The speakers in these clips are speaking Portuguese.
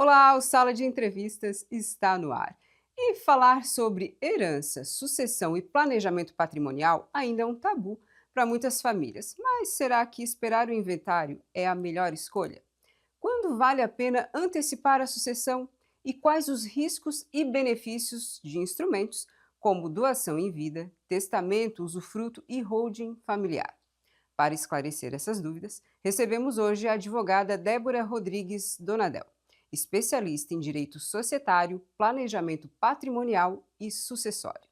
Olá, o Sala de Entrevistas está no ar. E falar sobre herança, sucessão e planejamento patrimonial ainda é um tabu para muitas famílias. Mas será que esperar o inventário é a melhor escolha? Quando vale a pena antecipar a sucessão? E quais os riscos e benefícios de instrumentos como doação em vida, testamento, usufruto e holding familiar? Para esclarecer essas dúvidas, recebemos hoje a advogada Débora Rodrigues Donadel, especialista em direito societário, planejamento patrimonial e sucessório.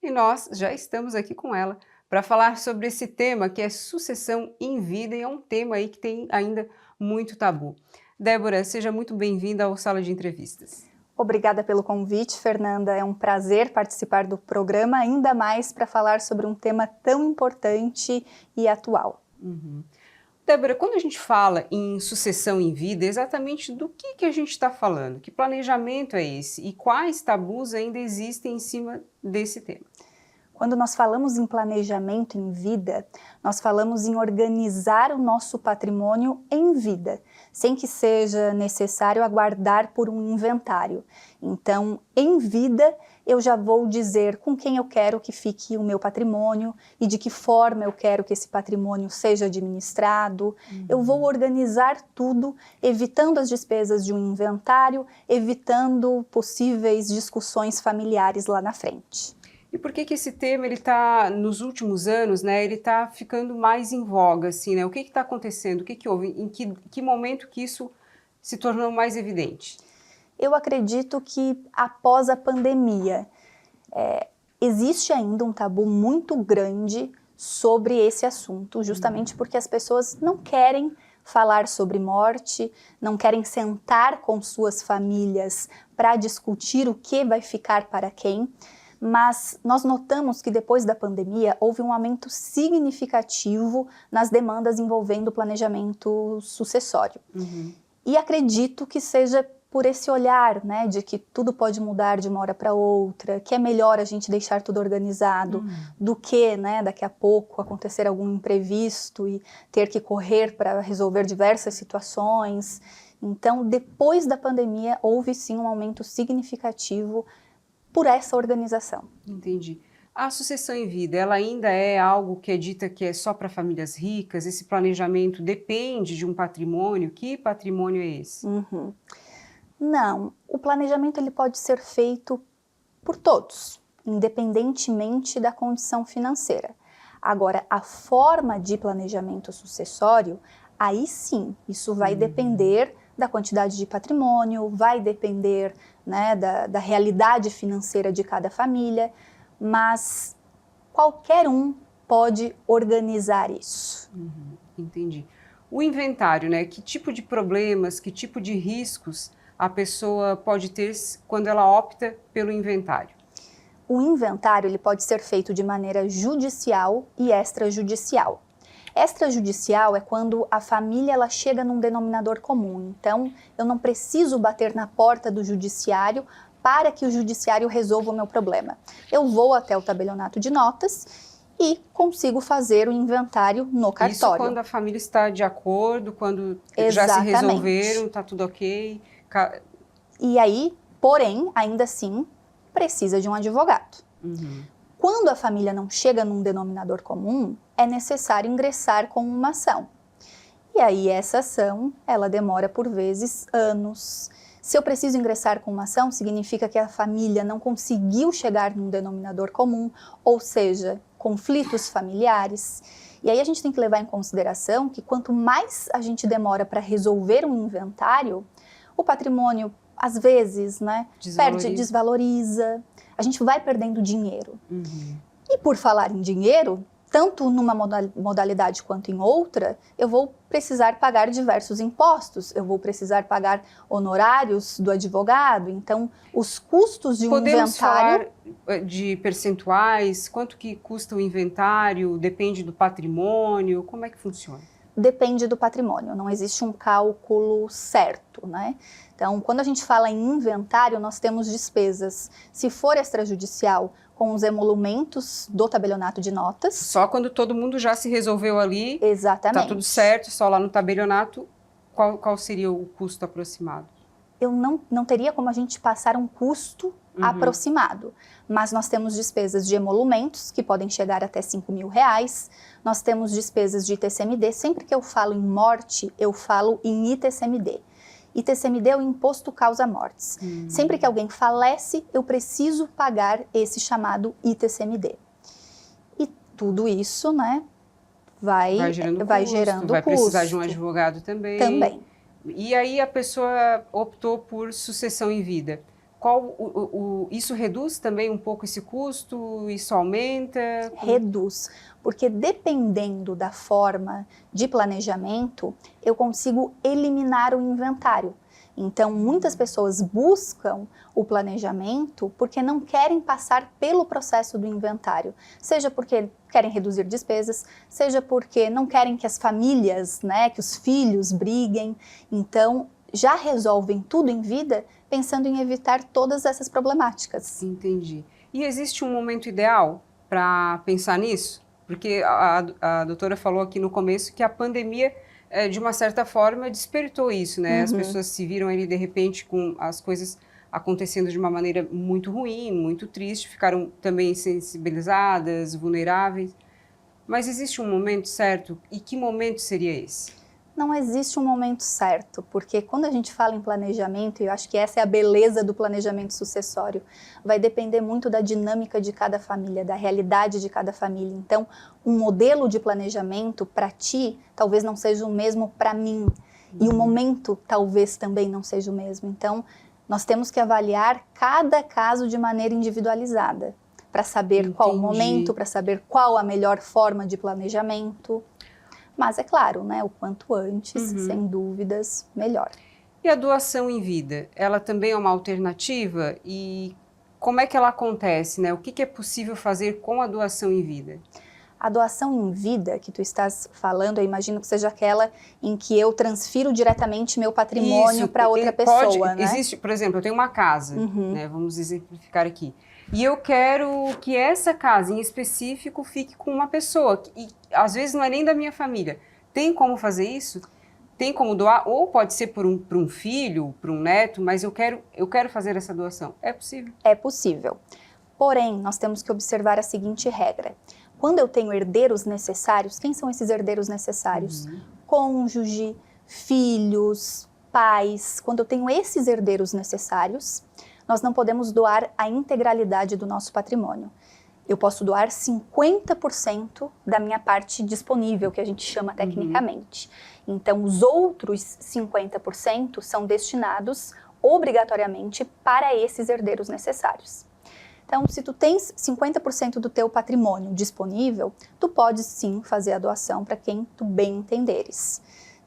E nós já estamos aqui com ela para falar sobre esse tema que é sucessão em vida e é um tema aí que tem ainda muito tabu. Débora, seja muito bem-vinda ao Sala de Entrevistas. Obrigada pelo convite, Fernanda. É um prazer participar do programa, ainda mais para falar sobre um tema tão importante e atual. Débora, quando a gente fala em sucessão em vida, exatamente do que a gente está falando? Que planejamento é esse? E quais tabus ainda existem em cima desse tema? Quando nós falamos em planejamento em vida, nós falamos em organizar o nosso patrimônio em vida, sem que seja necessário aguardar por um inventário. Então, em vida, eu já vou dizer com quem eu quero que fique o meu patrimônio e de que forma eu quero que esse patrimônio seja administrado. Eu vou organizar tudo, evitando as despesas de um inventário, evitando possíveis discussões familiares lá na frente. E por que esse tema ele está nos últimos anos, né? Ele está ficando mais em voga, assim, né? O que está acontecendo? O que houve? Em que momento que isso se tornou mais evidente? Eu acredito que após a pandemia existe ainda um tabu muito grande sobre esse assunto, justamente porque as pessoas não querem falar sobre morte, não querem sentar com suas famílias para discutir o que vai ficar para quem. Mas nós notamos que depois da pandemia houve um aumento significativo nas demandas envolvendo o planejamento sucessório. E acredito que seja por esse olhar, né, de que tudo pode mudar de uma hora para outra, que é melhor a gente deixar tudo organizado do que, né, daqui a pouco acontecer algum imprevisto e ter que correr para resolver diversas situações. Então, depois da pandemia, houve sim um aumento significativo por essa organização. Entendi. A sucessão em vida, ela ainda é algo que é dita que é só para famílias ricas? Esse planejamento depende de um patrimônio? Que patrimônio é esse? Não, o planejamento ele pode ser feito por todos, independentemente da condição financeira. Agora, a forma de planejamento sucessório, aí sim, isso vai depender da quantidade de patrimônio, vai depender, né, da realidade financeira de cada família, mas qualquer um pode organizar isso. Entendi. O inventário, né? Que tipo de problemas, que tipo de riscos a pessoa pode ter quando ela opta pelo inventário? O inventário ele pode ser feito de maneira judicial e extrajudicial. Extrajudicial é quando a família ela chega num denominador comum. Então, eu não preciso bater na porta do judiciário para que o judiciário resolva o meu problema. Eu vou até o tabelionato de notas e consigo fazer o inventário no cartório. Isso quando a família está de acordo, quando já se Exatamente. resolveram, está tudo ok. E aí, porém, ainda assim, precisa de um advogado. Quando a família não chega num denominador comum, é necessário ingressar com uma ação. E aí essa ação, ela demora por vezes anos. Se eu preciso ingressar com uma ação, significa que a família não conseguiu chegar num denominador comum, ou seja, conflitos familiares. E aí a gente tem que levar em consideração que quanto mais a gente demora para resolver um inventário, o patrimônio, às vezes, né, desvaloriza, a gente vai perdendo dinheiro. E por falar em dinheiro, tanto numa modalidade quanto em outra, eu vou precisar pagar diversos impostos, eu vou precisar pagar honorários do advogado, então os custos de um Podemos inventário... falar de percentuais? Quanto que custa o inventário? Depende do patrimônio? Como é que funciona? Depende do patrimônio, não existe um cálculo certo, né? Então, quando a gente fala em inventário, nós temos despesas, se for extrajudicial, com os emolumentos do tabelionato de notas. Só quando todo mundo já se resolveu ali, exatamente, tá tudo certo, só lá no tabelionato, qual seria o custo aproximado? Eu não teria como a gente passar um custo aproximado, mas nós temos despesas de emolumentos, que podem chegar até R$5.000, nós temos despesas de ITCMD, sempre que eu falo em morte, eu falo em ITCMD. ITCMD é o Imposto Causa Mortes. Sempre que alguém falece, eu preciso pagar esse chamado ITCMD. E tudo isso, né, vai gerando custo. Vai precisar de um advogado também. Também. E aí a pessoa optou por sucessão em vida. Isso reduz também um pouco esse custo? Isso aumenta? Reduz, porque dependendo da forma de planejamento, eu consigo eliminar o inventário. Então, muitas pessoas buscam o planejamento porque não querem passar pelo processo do inventário. Seja porque querem reduzir despesas, seja porque não querem que as famílias, né, que os filhos briguem. Então, já resolvem tudo em vida pensando em evitar todas essas problemáticas. Entendi. E existe um momento ideal para pensar nisso? Porque a doutora falou aqui no começo que a pandemia, de uma certa forma, despertou isso, né? As pessoas se viram ali, de repente, com as coisas acontecendo de uma maneira muito ruim, muito triste, ficaram também sensibilizadas, vulneráveis. Mas existe um momento certo? E que momento seria esse? Não existe um momento certo, porque quando a gente fala em planejamento, e eu acho que essa é a beleza do planejamento sucessório, vai depender muito da dinâmica de cada família, da realidade de cada família. Então, um modelo de planejamento para ti talvez não seja o mesmo para mim, e o momento talvez também não seja o mesmo. Então, nós temos que avaliar cada caso de maneira individualizada, para saber qual o momento, para saber qual a melhor forma de planejamento. Mas é claro, né, o quanto antes, sem dúvidas, melhor. E a doação em vida, ela também é uma alternativa? E como é que ela acontece, né? O que é possível fazer com a doação em vida? A doação em vida que tu estás falando, eu imagino que seja aquela em que eu transfiro diretamente meu patrimônio para outra pessoa, né? Existe, por exemplo, eu tenho uma casa, né, vamos exemplificar aqui. E eu quero que essa casa em específico fique com uma pessoa, e às vezes não é nem da minha família. Tem como fazer isso? Tem como doar? Ou pode ser por um filho, por um neto, mas eu quero fazer essa doação. É possível? É possível. Porém, nós temos que observar a seguinte regra. Quando eu tenho herdeiros necessários, quem são esses herdeiros necessários? Cônjuge, filhos, pais. Quando eu tenho esses herdeiros necessários, nós não podemos doar a integralidade do nosso patrimônio. Eu posso doar 50% da minha parte disponível, que a gente chama tecnicamente. Então, os outros 50% são destinados obrigatoriamente para esses herdeiros necessários. Então, se tu tens 50% do teu patrimônio disponível, tu podes sim fazer a doação para quem tu bem entenderes.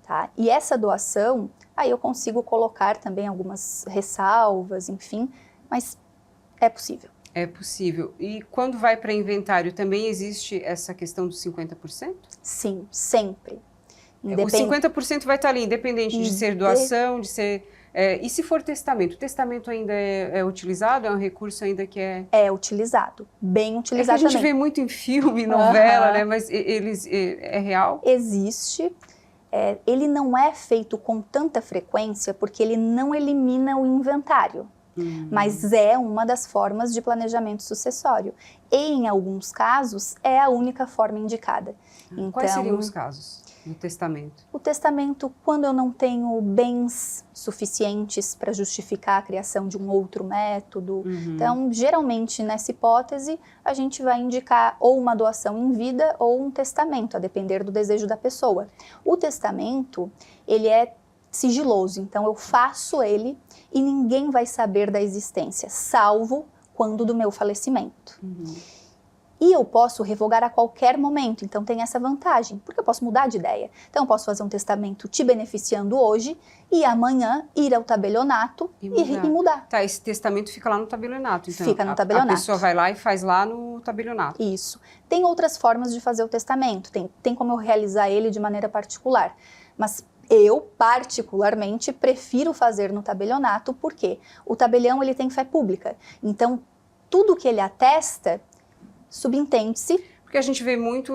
Tá? E essa doação, aí eu consigo colocar também algumas ressalvas, enfim, mas é possível. É possível. E quando vai para inventário, também existe essa questão dos 50%? Sim, sempre. O 50% vai estar ali, independente de ser doação, de ser... e se for testamento? O testamento ainda é utilizado? É um recurso ainda que é... É utilizado, bem utilizado É que a gente vê muito em filme, novela, né? Mas é real? Existe. Ele não é feito com tanta frequência porque ele não elimina o inventário. Mas é uma das formas de planejamento sucessório. E, em alguns casos, é a única forma indicada. Então, quais seriam os casos do testamento? O testamento, quando eu não tenho bens suficientes para justificar a criação de um outro método. Então, geralmente, nessa hipótese, a gente vai indicar ou uma doação em vida ou um testamento, a depender do desejo da pessoa. O testamento, ele é sigiloso, então eu faço ele e ninguém vai saber da existência, salvo quando do meu falecimento. E eu posso revogar a qualquer momento, então tem essa vantagem, porque eu posso mudar de ideia. Então eu posso fazer um testamento te beneficiando hoje e amanhã ir ao tabelionato e mudar. Tá, esse testamento fica lá no tabelionato, então fica no tabelionato. A pessoa vai lá e faz lá no tabelionato. Isso. Tem outras formas de fazer o testamento, tem como eu realizar ele de maneira particular, mas eu, particularmente, prefiro fazer no tabelionato, porque o tabelião ele tem fé pública, então tudo que ele atesta, subentende-se. Porque a gente vê muito,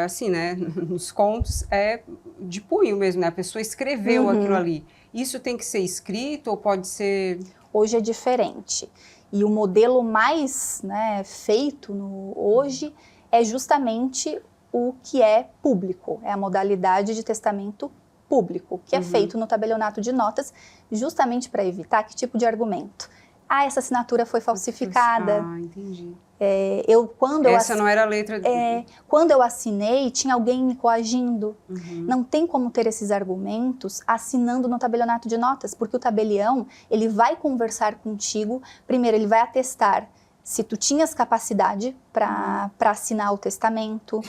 assim, né, nos contos, é de punho mesmo, né? A pessoa escreveu aquilo ali. Isso tem que ser escrito ou pode ser... Hoje é diferente. E o modelo mais, né, feito hoje é justamente o que é público. É a modalidade de testamento público, que é feito no tabelionato de notas, justamente para evitar que tipo de argumento? Ah, essa assinatura foi falsificada. Ah, entendi. Essa não era a letra... Quando eu assinei, tinha alguém me coagindo. Não tem como ter esses argumentos assinando no tabelionato de notas, porque o tabelião, ele vai conversar contigo, primeiro ele vai atestar se tu tinhas capacidade para assinar o testamento,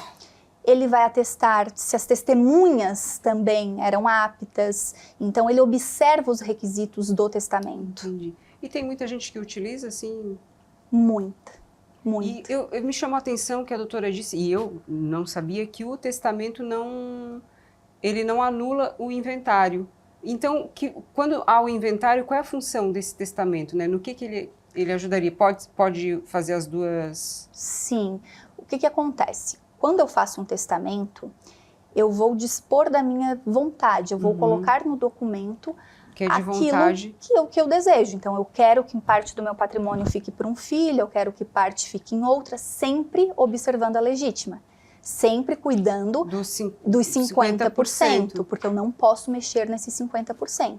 ele vai atestar se as testemunhas também eram aptas, então ele observa os requisitos do testamento. Entendi. E tem muita gente que utiliza, assim... Muita. E me chamou a atenção que a doutora disse, e eu não sabia, que o testamento ele não anula o inventário. Então, quando há o inventário, qual é a função desse testamento, né? No que ele ajudaria? Pode fazer as duas? Sim. O que acontece? Quando eu faço um testamento, eu vou dispor da minha vontade, eu vou colocar no documento que é de vontade. Que eu desejo. Então, eu quero que parte do meu patrimônio fique para um filho, eu quero que parte fique em outra, sempre observando a legítima. Sempre cuidando dos 50%, porque eu não posso mexer nesses 50%.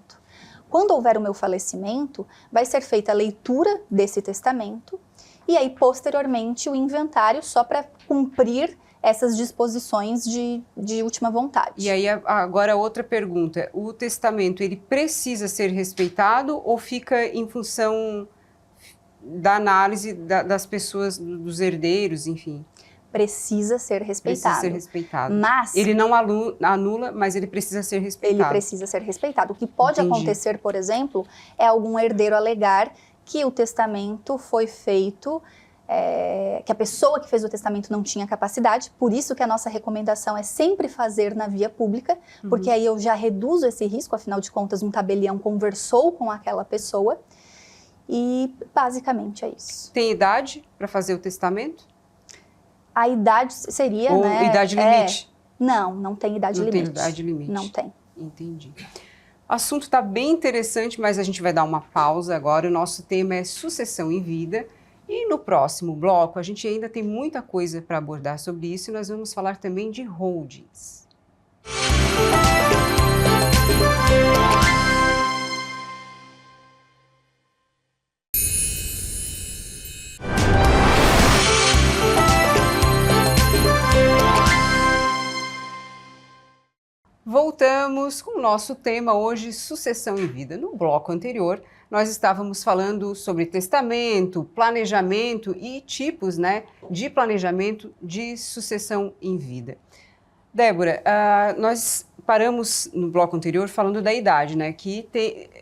Quando houver o meu falecimento, vai ser feita a leitura desse testamento e aí, posteriormente, o inventário só para cumprir essas disposições de última vontade. E aí, agora outra pergunta. O testamento, ele precisa ser respeitado ou fica em função da análise das pessoas, dos herdeiros, enfim? Precisa ser respeitado. Precisa ser respeitado. Mas ele não anula, mas ele precisa ser respeitado. Ele precisa ser respeitado. O que pode acontecer, por exemplo, é algum herdeiro alegar que o testamento foi feito... que a pessoa que fez o testamento não tinha capacidade, por isso que a nossa recomendação é sempre fazer na via pública, porque aí eu já reduzo esse risco, afinal de contas um tabelião conversou com aquela pessoa e basicamente é isso. Tem idade para fazer o testamento? A idade seria, ou idade limite? Não tem idade limite. Não tem idade limite. Não tem. Entendi. O assunto está bem interessante, mas a gente vai dar uma pausa agora. O nosso tema é sucessão em vida. E no próximo bloco, a gente ainda tem muita coisa para abordar sobre isso e nós vamos falar também de holdings. Voltamos com o nosso tema hoje, sucessão em vida. No bloco anterior, nós estávamos falando sobre testamento, planejamento e tipos, né, de planejamento de sucessão em vida. Débora, nós paramos no bloco anterior falando da idade, né, que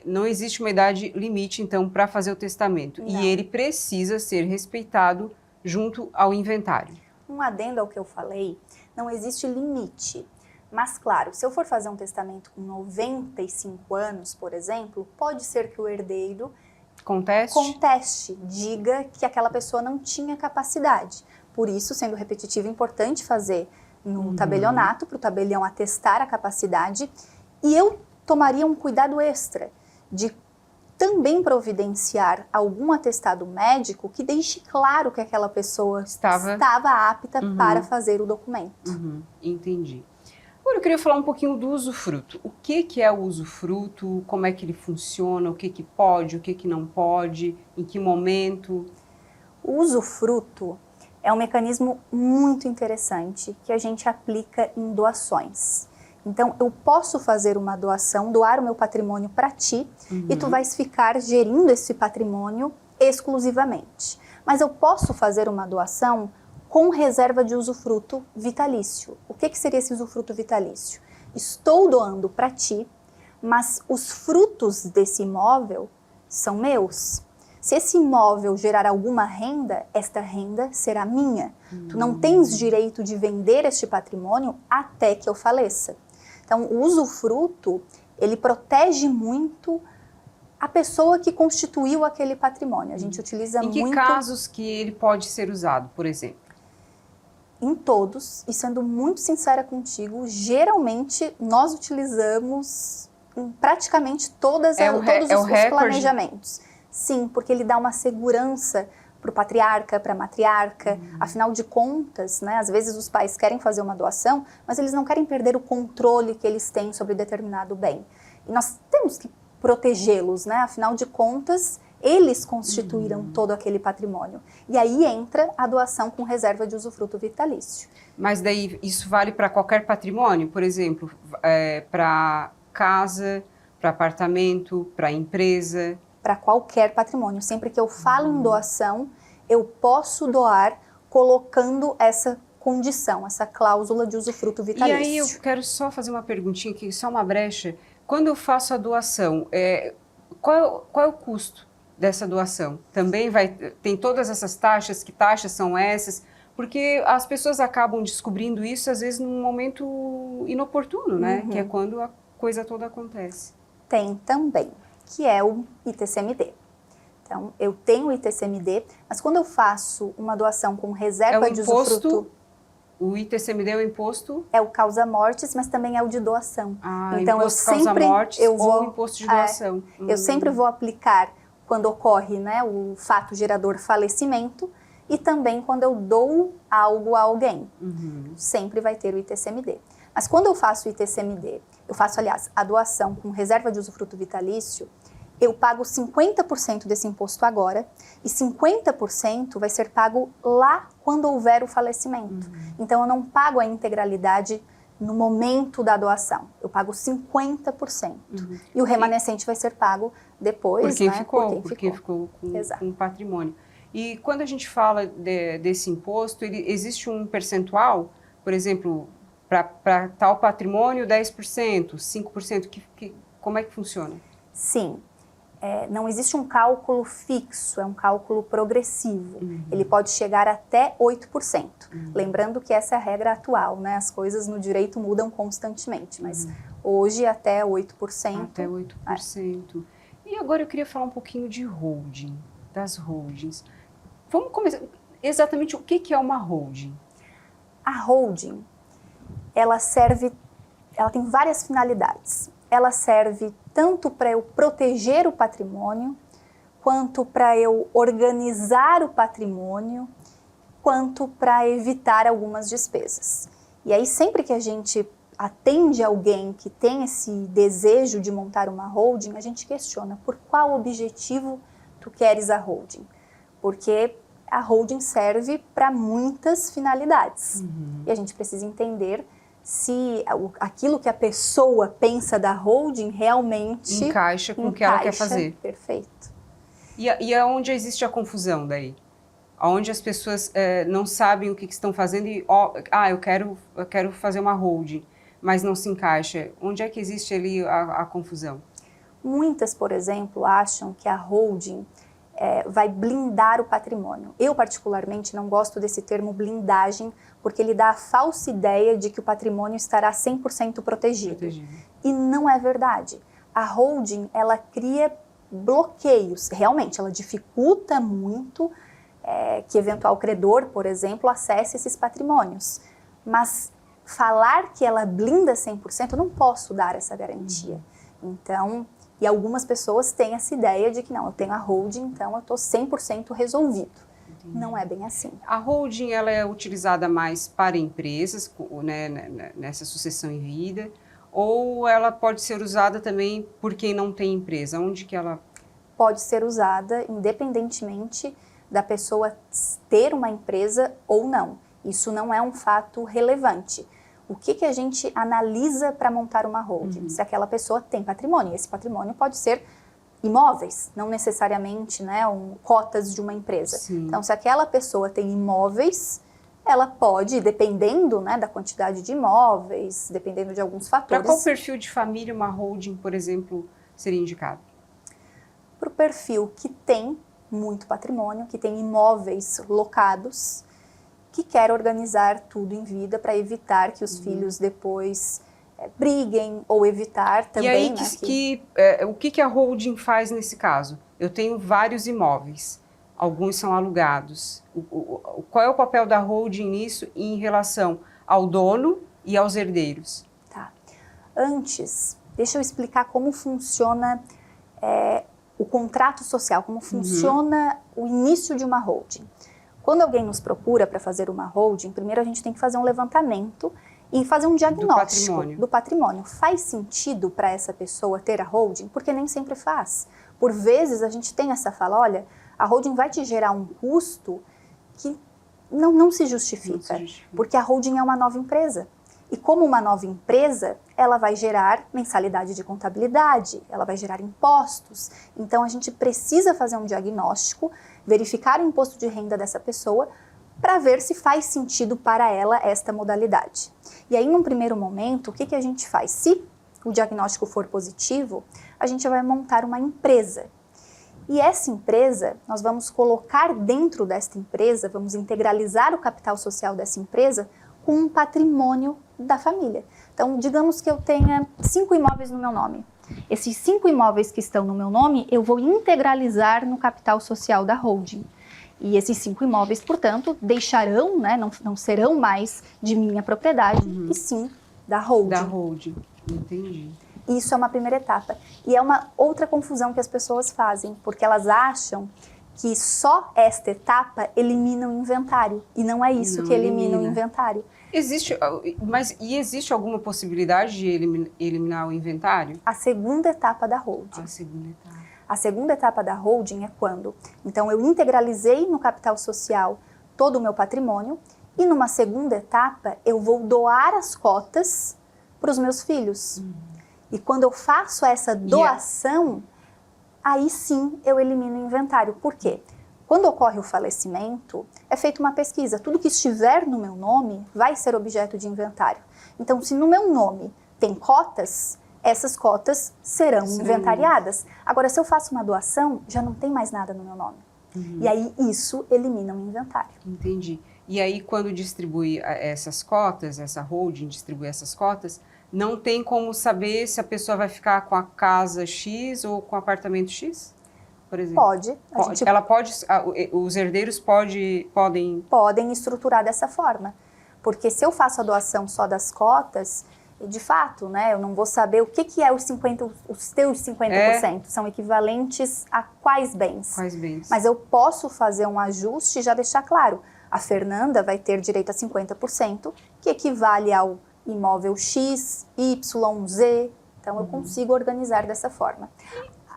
não existe uma idade limite, então, para fazer o testamento. Não. E ele precisa ser respeitado junto ao inventário. Um adendo ao que eu falei, não existe limite. Mas, claro, se eu for fazer um testamento com 95 anos, por exemplo, pode ser que o herdeiro conteste, diga que aquela pessoa não tinha capacidade. Por isso, sendo repetitivo, é importante fazer no tabelionato, para o tabelião atestar a capacidade. E eu tomaria um cuidado extra de também providenciar algum atestado médico que deixe claro que aquela pessoa estava apta para fazer o documento. Entendi. Agora eu queria falar um pouquinho do usufruto. O que é o usufruto, como é que ele funciona, o que pode, o que não pode, em que momento? O usufruto é um mecanismo muito interessante que a gente aplica em doações. Então, eu posso fazer uma doação, doar o meu patrimônio para ti e tu vais ficar gerindo esse patrimônio exclusivamente. Mas eu posso fazer uma doação com reserva de usufruto vitalício. O que seria esse usufruto vitalício? Estou doando para ti, mas os frutos desse imóvel são meus. Se esse imóvel gerar alguma renda, esta renda será minha. Tu não tens direito de vender este patrimônio até que eu faleça. Então, o usufruto, ele protege muito a pessoa que constituiu aquele patrimônio. A gente utiliza muito... Em que casos que ele pode ser usado, por exemplo? Em todos, e sendo muito sincera contigo, geralmente nós utilizamos em praticamente todos os planejamentos. Sim, porque ele dá uma segurança para o patriarca, para a matriarca. Afinal de contas, né, às vezes os pais querem fazer uma doação, mas eles não querem perder o controle que eles têm sobre determinado bem. E nós temos que protegê-los, né? Afinal de contas, eles constituíram todo aquele patrimônio. E aí entra a doação com reserva de usufruto vitalício. Mas daí isso vale para qualquer patrimônio? Por exemplo, para casa, para apartamento, para empresa? Para qualquer patrimônio. Sempre que eu falo em doação, eu posso doar colocando essa condição, essa cláusula de usufruto vitalício. E aí eu quero só fazer uma perguntinha aqui, só uma brecha. Quando eu faço a doação, qual é o custo dessa doação? Também tem todas essas taxas? Que taxas são essas? Porque as pessoas acabam descobrindo isso, às vezes, num momento inoportuno, né? Que é quando a coisa toda acontece. Tem também, que é o ITCMD. Então, eu tenho o ITCMD, mas quando eu faço uma doação com reserva de usufruto... O ITCMD é o imposto? É o causa-mortes, mas também é o de doação. Então, eu sempre causa-mortes ou imposto de doação. Eu sempre vou aplicar quando ocorre, né, o fato gerador falecimento e também quando eu dou algo a alguém. Sempre vai ter o ITCMD. Mas quando eu faço o ITCMD, eu faço, aliás, a doação com reserva de usufruto vitalício, eu pago 50% desse imposto agora e 50% vai ser pago lá quando houver o falecimento. Então, eu não pago a integralidade no momento da doação. Eu pago 50%. E o remanescente vai ser pago depois, por quem né? ficou com o patrimônio. E quando a gente fala desse imposto, existe um percentual, por exemplo, para tal patrimônio, 10%, 5%, como é que funciona? Sim. Não existe um cálculo fixo, é um cálculo progressivo. Ele pode chegar até 8%. Lembrando que essa é a regra atual, né? As coisas no direito mudam constantemente, mas hoje até 8%. Até 8%. E agora eu queria falar um pouquinho de holding, das holdings. Vamos começar. Exatamente o que é uma holding? A holding, ela tem várias finalidades. Ela serve tanto para eu proteger o patrimônio, quanto para eu organizar o patrimônio, quanto para evitar algumas despesas. E aí, sempre que a gente atende alguém que tem esse desejo de montar uma holding, a gente questiona por qual objetivo tu queres a holding. Porque a holding serve para muitas finalidades. E a gente precisa entender se aquilo que a pessoa pensa da holding realmente encaixa com o que ela quer fazer. Perfeito. E aonde existe a confusão daí? Onde as pessoas não sabem o que estão fazendo e, eu quero fazer uma holding, mas não se encaixa. Onde é que existe ali a confusão? Muitas, por exemplo, acham que a holding vai blindar o patrimônio. Eu, particularmente, não gosto desse termo blindagem, porque ele dá a falsa ideia de que o patrimônio estará 100% protegido. E não é verdade. A holding, ela cria bloqueios. Realmente, ela dificulta muito que eventual credor, por exemplo, acesse esses patrimônios. Mas falar que ela blinda 100%, eu não posso dar essa garantia. Então... E algumas pessoas têm essa ideia de que não, eu tenho a holding, então eu estou 100% resolvido. Não é bem assim. A holding, ela é utilizada mais para empresas, né, nessa sucessão em vida, ou ela pode ser usada também por quem não tem empresa? Onde que ela... Pode ser usada independentemente da pessoa ter uma empresa ou não. Isso não é um fato relevante. O que a gente analisa para montar uma holding? Se aquela pessoa tem patrimônio. Esse patrimônio pode ser imóveis, não necessariamente, né, cotas de uma empresa. Sim. Então, se aquela pessoa tem imóveis, ela pode, dependendo, né, da quantidade de imóveis, dependendo de alguns fatores... Para qual perfil de família uma holding, por exemplo, seria indicado? Para o perfil que tem muito patrimônio, que tem imóveis locados, que quer organizar tudo em vida para evitar que os filhos depois briguem, ou evitar também... E aí, né, o que a holding faz nesse caso? Eu tenho vários imóveis, alguns são alugados. Qual é o papel da holding nisso em relação ao dono e aos herdeiros? Tá. Antes, deixa eu explicar como funciona o contrato social, como funciona o início de uma holding. Quando alguém nos procura para fazer uma holding, primeiro a gente tem que fazer um levantamento e fazer um diagnóstico do patrimônio. Faz sentido para essa pessoa ter a holding? Porque nem sempre faz. Por vezes a gente tem essa fala, olha, a holding vai te gerar um custo que não se justifica, porque a holding é uma nova empresa. E como uma nova empresa, ela vai gerar mensalidade de contabilidade, ela vai gerar impostos. Então, a gente precisa fazer um diagnóstico, verificar o imposto de renda dessa pessoa, para ver se faz sentido para ela esta modalidade. E aí, num primeiro momento, o que a gente faz? Se o diagnóstico for positivo, a gente vai montar uma empresa. E essa empresa, nós vamos colocar dentro desta empresa, vamos integralizar o capital social dessa empresa com um patrimônio da família. Então, digamos que eu tenha 5 imóveis no meu nome. Esses 5 imóveis que estão no meu nome, eu vou integralizar no capital social da holding. E esses 5 imóveis, portanto, deixarão, né, não serão mais de minha propriedade, e sim da holding. Da holding, entendi. Isso é uma primeira etapa. E é uma outra confusão que as pessoas fazem, porque elas acham que só esta etapa elimina o inventário. E não é isso que elimina o inventário. Existe alguma possibilidade de eliminar o inventário? A segunda etapa da holding. A segunda etapa. A segunda etapa da holding é quando? Então, eu integralizei no capital social todo o meu patrimônio e numa segunda etapa eu vou doar as cotas para os meus filhos. E quando eu faço essa doação, aí sim eu elimino o inventário. Por quê? Quando ocorre o falecimento, é feita uma pesquisa. Tudo que estiver no meu nome vai ser objeto de inventário. Então, se no meu nome tem cotas, essas cotas serão inventariadas. Agora, se eu faço uma doação, já não tem mais nada no meu nome. E aí, isso elimina o inventário. Entendi. E aí, quando distribui essas cotas, essa holding distribui essas cotas, não tem como saber se a pessoa vai ficar com a casa X ou com o apartamento X? Por exemplo? Pode. Os herdeiros podem... Podem estruturar dessa forma. Porque se eu faço a doação só das cotas, de fato, né, eu não vou saber o que é os teus 50%. São equivalentes a quais bens? Quais bens? Mas eu posso fazer um ajuste e já deixar claro. A Fernanda vai ter direito a 50%, que equivale ao imóvel X, Y, Z. Então, eu consigo organizar dessa forma.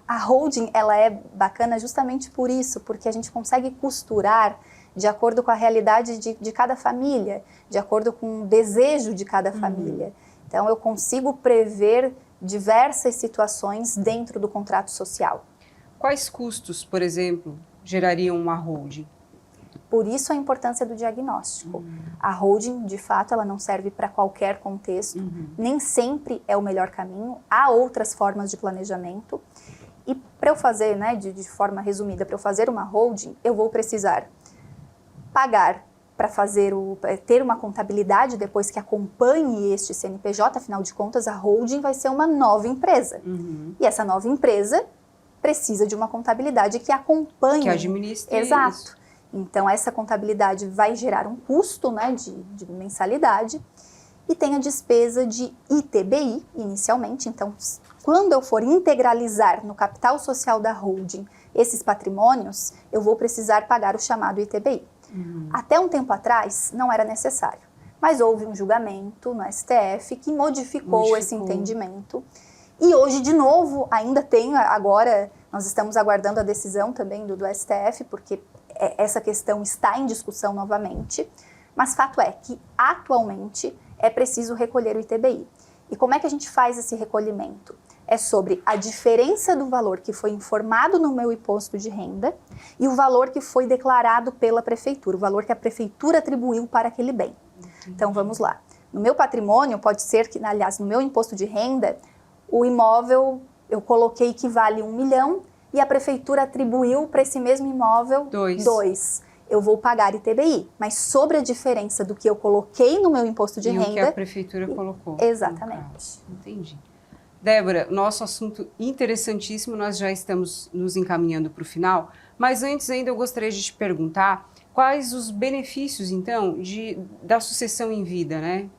A holding, ela é bacana justamente por isso, porque a gente consegue costurar de acordo com a realidade de cada família, de acordo com o desejo de cada família. Então, eu consigo prever diversas situações dentro do contrato social. Quais custos, por exemplo, gerariam uma holding? Por isso a importância do diagnóstico. A holding, de fato, ela não serve para qualquer contexto, nem sempre é o melhor caminho, há outras formas de planejamento. E para eu fazer, né, de forma resumida, para eu fazer uma holding, eu vou precisar pagar para ter uma contabilidade depois que acompanhe este CNPJ, afinal de contas a holding vai ser uma nova empresa. E essa nova empresa precisa de uma contabilidade que acompanhe. Que administre Exato. Isso. Então essa contabilidade vai gerar um custo, né, de mensalidade e tem a despesa de ITBI inicialmente. Então, quando eu for integralizar no capital social da holding esses patrimônios, eu vou precisar pagar o chamado ITBI. Até um tempo atrás, não era necessário. Mas houve um julgamento no STF que modificou esse entendimento. E hoje, de novo, ainda tem, agora nós estamos aguardando a decisão também do STF, porque essa questão está em discussão novamente. Mas fato é que, atualmente, é preciso recolher o ITBI. E como é que a gente faz esse recolhimento? É sobre a diferença do valor que foi informado no meu imposto de renda e o valor que foi declarado pela prefeitura, o valor que a prefeitura atribuiu para aquele bem. Então vamos lá. No meu patrimônio, pode ser que, aliás, no meu imposto de renda, o imóvel eu coloquei que vale 1 milhão e a prefeitura atribuiu para esse mesmo imóvel 2. Eu vou pagar ITBI, mas sobre a diferença do que eu coloquei no meu imposto de renda... E o que a prefeitura colocou. Exatamente. Entendi. Débora, nosso assunto interessantíssimo, nós já estamos nos encaminhando para o final, mas antes ainda eu gostaria de te perguntar quais os benefícios, então, da sucessão em vida, né?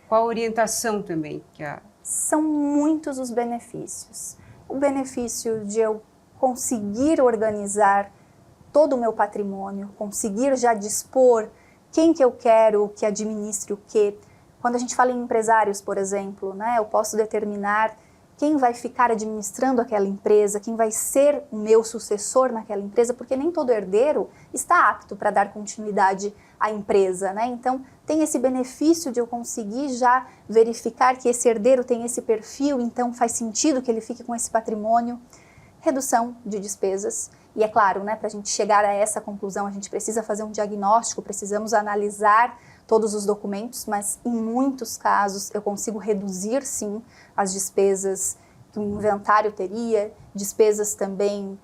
Qual a orientação também que a... São muitos os benefícios. O benefício de eu conseguir organizar todo o meu patrimônio, conseguir já dispor quem que eu quero que administre o quê. Quando a gente fala em empresários, por exemplo, né, eu posso determinar quem vai ficar administrando aquela empresa, quem vai ser o meu sucessor naquela empresa, porque nem todo herdeiro está apto para dar continuidade à empresa, né? Então, tem esse benefício de eu conseguir já verificar que esse herdeiro tem esse perfil, então faz sentido que ele fique com esse patrimônio. Redução de despesas. E é claro, né, para a gente chegar a essa conclusão, a gente precisa fazer um diagnóstico, precisamos analisar todos os documentos, mas em muitos casos eu consigo reduzir sim as despesas que o inventário teria, despesas também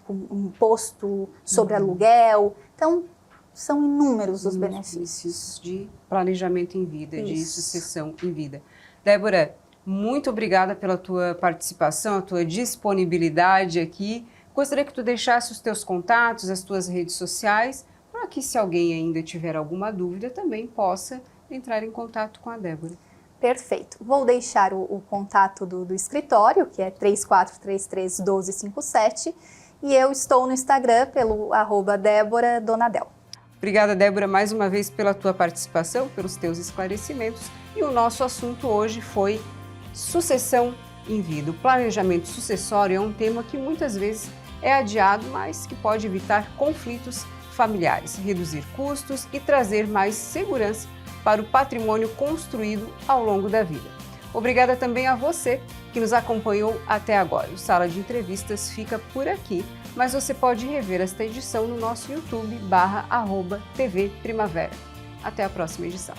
com imposto sobre aluguel. Então, são inúmeros os benefícios. De planejamento em vida, de sucessão em vida. Débora, muito obrigada pela tua participação, a tua disponibilidade aqui. Gostaria que tu deixasse os teus contatos, as tuas redes sociais, para que se alguém ainda tiver alguma dúvida, também possa entrar em contato com a Débora. Perfeito. Vou deixar o contato do escritório, que é 3433-1257, e eu estou no Instagram pelo @DéboraDonadel. Obrigada, Débora, mais uma vez pela tua participação, pelos teus esclarecimentos. E o nosso assunto hoje foi sucessão em vida. O planejamento sucessório é um tema que muitas vezes é adiado, mas que pode evitar conflitos familiares, reduzir custos e trazer mais segurança para o patrimônio construído ao longo da vida. Obrigada também a você que nos acompanhou até agora. O Sala de Entrevistas fica por aqui, mas você pode rever esta edição no nosso YouTube /TV Primavera. Até a próxima edição.